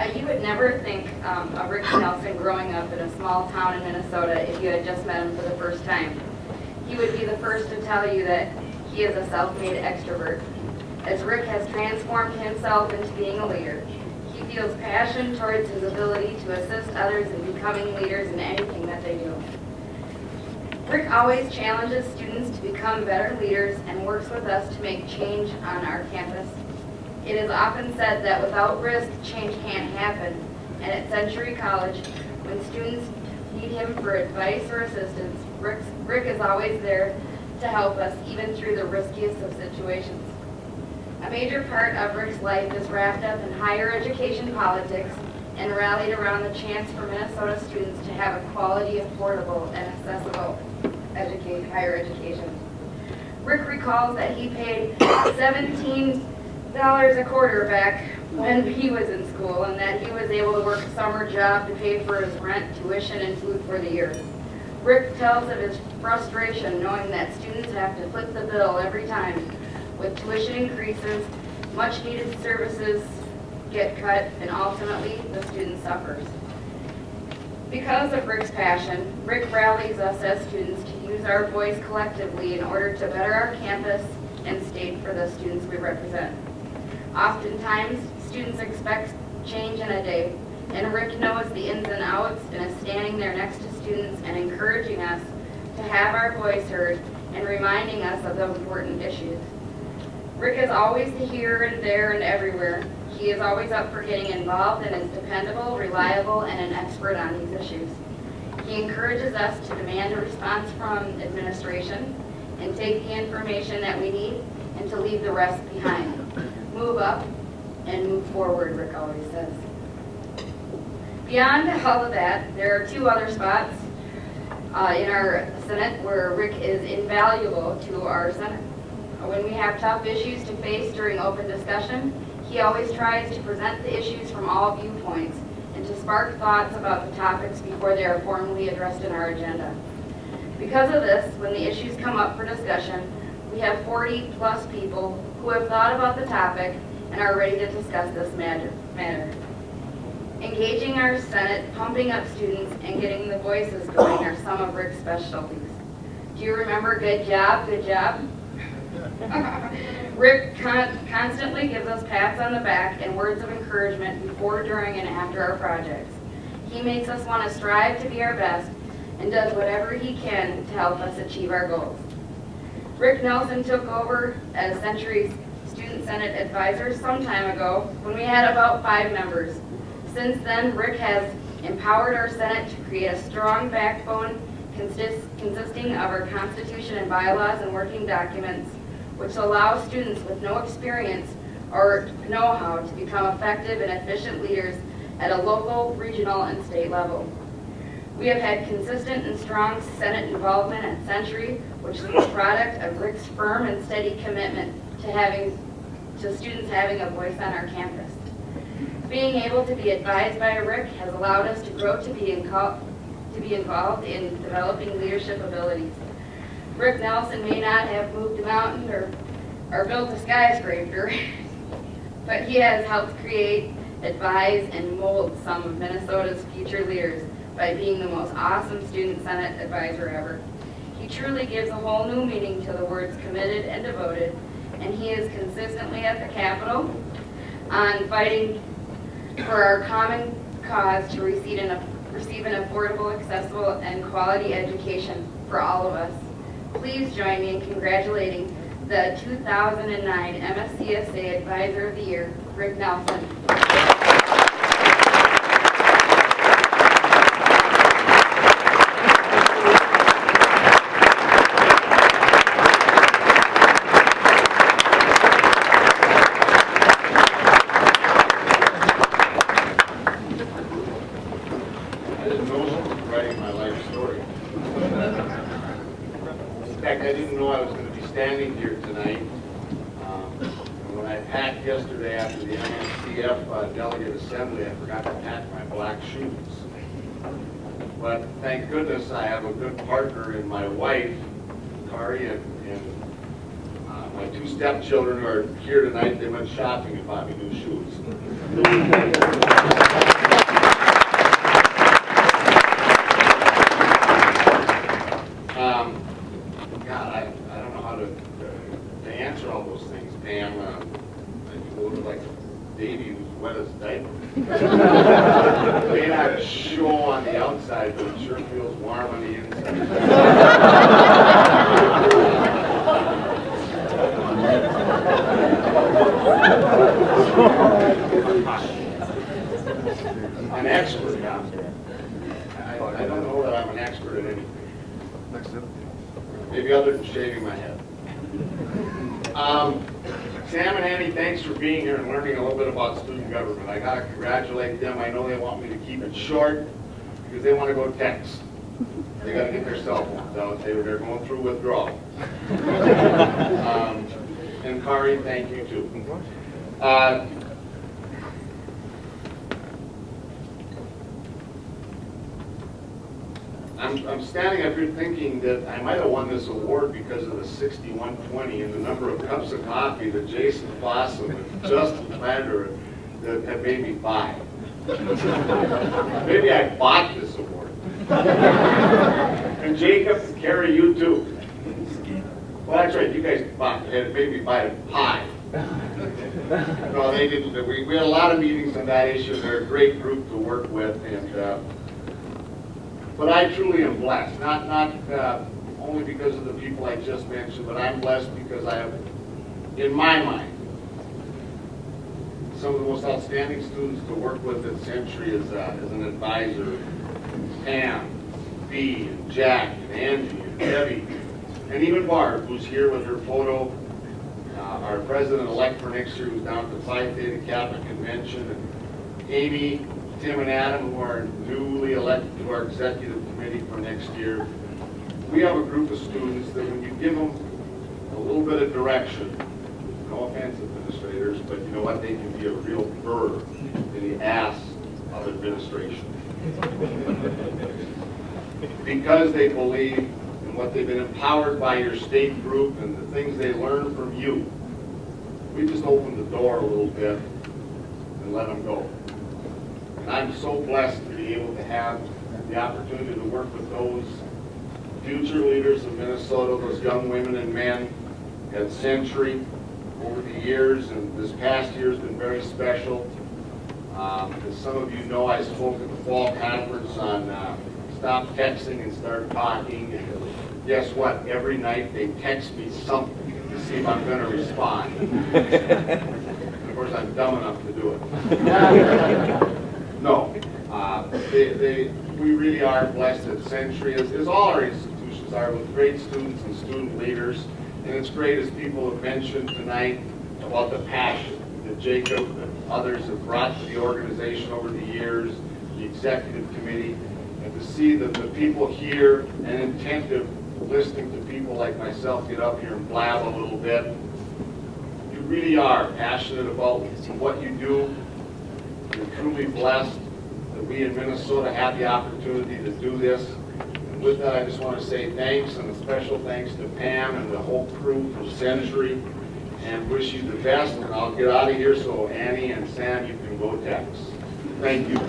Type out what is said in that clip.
You would never think of Rick Nelson growing up in a small town in Minnesota if you had just met him for the first time. He would be the first to tell you that he is a self-made extrovert. As Rick has transformed himself into being a leader, he feels passion towards his ability to assist others in becoming leaders in anything that they do. Rick always challenges students to become better leaders and works with us to make change on our campus. It is often said that without risk, change can't happen. And at Century College, when students need him for advice or assistance, Rick is always there to help us, even through the riskiest of situations. A major part of Rick's life is wrapped up in higher education politics and rallied around the chance for Minnesota students to have a quality, affordable, and accessible higher education. Rick recalls that he paid $17 a quarter back when he was in school, and that he was able to work a summer job to pay for his rent, tuition, and food for the year. Rick tells of his frustration knowing that students have to foot the bill every time with tuition increases, much needed services get cut, and ultimately the student suffers. Because of Rick's passion, Rick rallies us as students to use our voice collectively in order to better our campus and state for the students we represent. Oftentimes, students expect change in a day, and Rick knows the ins and outs and is standing there next to students and encouraging us to have our voice heard and reminding us of the important issues. Rick is always the here and there and everywhere. He is always up for getting involved and is dependable, reliable, and an expert on these issues. He encourages us to demand a response from administration and take the information that we need and to leave the rest behind. Move up and move forward, Rick always says. Beyond all of that, there are two other spots in our Senate where Rick is invaluable to our Senate. When we have tough issues to face during open discussion, he always tries to present the issues from all viewpoints and to spark thoughts about the topics before they are formally addressed in our agenda. Because of this, when the issues come up for discussion, we have 40 plus people who have thought about the topic and are ready to discuss this matter. Engaging our Senate, pumping up students, and getting the voices going are some of Rick's specialties. Do you remember good job, good job? Rick constantly gives us pats on the back and words of encouragement before, during, and after our projects. He makes us want to strive to be our best and does whatever he can to help us achieve our goals. Rick Nelson took over as Century's Student Senate Advisor some time ago when we had about 5 members. Since then, Rick has empowered our Senate to create a strong backbone consisting of our Constitution and bylaws and working documents, which allow students with no experience or know-how to become effective and efficient leaders at a local, regional, and state level. We have had consistent and strong Senate involvement at Century, which is the product of Rick's firm and steady commitment to students having a voice on our campus. Being able to be advised by Rick has allowed us to grow to be involved in developing leadership abilities. Rick Nelson may not have moved a mountain or built a skyscraper, but he has helped create, advise, and mold some of Minnesota's future leaders by being the most awesome Student Senate advisor ever. He truly gives a whole new meaning to the words committed and devoted, and he is consistently at the Capitol on fighting for our common cause to receive an affordable, accessible, and quality education for all of us. Please join me in congratulating the 2009 MSCSA Advisor of the Year, Rick Nelson. I didn't know I was going to be standing here tonight. When I packed yesterday after the MSCF Delegate Assembly, I forgot to pack my black shoes. But thank goodness I have a good partner in my wife, Kari, and My two stepchildren who are here tonight, they went shopping and bought me new shoes. God, I don't know how to answer all those things, Pam. You look like a baby who's wet as a diaper. It may not show on the outside, but it sure feels warm on the inside. An expert, yeah. I don't know that I'm an expert at anything. Maybe other than shaving my head. Sam and Annie, thanks for being here and learning a little bit about student government. I gotta congratulate them. I know they want me to keep it short because they want to go text. They gotta get their cell phones out. They're going through withdrawal. And Kari, thank you too. I'm standing up here thinking that I might have won this award because of the 6120 and the number of cups of coffee that Jason Fossum and Justin Plander that have made me buy. Maybe I bought this award. And Jacob and Carrie, you too. Well, that's right, you guys made me buy a pie. No, they didn't. We had a lot of meetings on that issue. They're a great group to work with, and but I truly am blessed. Not only because of the people I just mentioned, but I'm blessed because I have, in my mind, some of the most outstanding students to work with at Century as an advisor. Pam, Bea, and Jack, and Angie, and Debbie, and even Barb, who's here with her photo. Our president-elect for next year, who's down at the Phi Theta Kappa Convention, and Amy, Tim, and Adam, who are newly elected to our executive committee for next year. We have a group of students that when you give them a little bit of direction, no offense administrators, but you know what, they can be a real burr in the ass of administration. Because they believe in what they've been empowered by your state group and the things they learn from you. We just opened the door a little bit and let them go. And I'm so blessed to be able to have the opportunity to work with those future leaders of Minnesota, those young women and men at Century over the years, and this past year has been very special. As some of you know, I spoke at the fall conference on stop texting and start talking, and guess what? Every night they text me something to see if I'm going to respond. And of course, I'm dumb enough to do it. No, we really are blessed at Century, as all our institutions are, with great students and student leaders. And it's great, as people have mentioned tonight, about the passion that Jacob and others have brought to the organization over the years, the executive committee, and to see the people here and attentive, listening to people like myself get up here and blab a little bit. You really are passionate about what you do. You're truly blessed that we in Minnesota have the opportunity to do this. And with that, I just want to say thanks, and a special thanks to Pam and the whole crew from Century, and wish you the best. And I'll get out of here so Annie and Sam, you can go text. Thank you.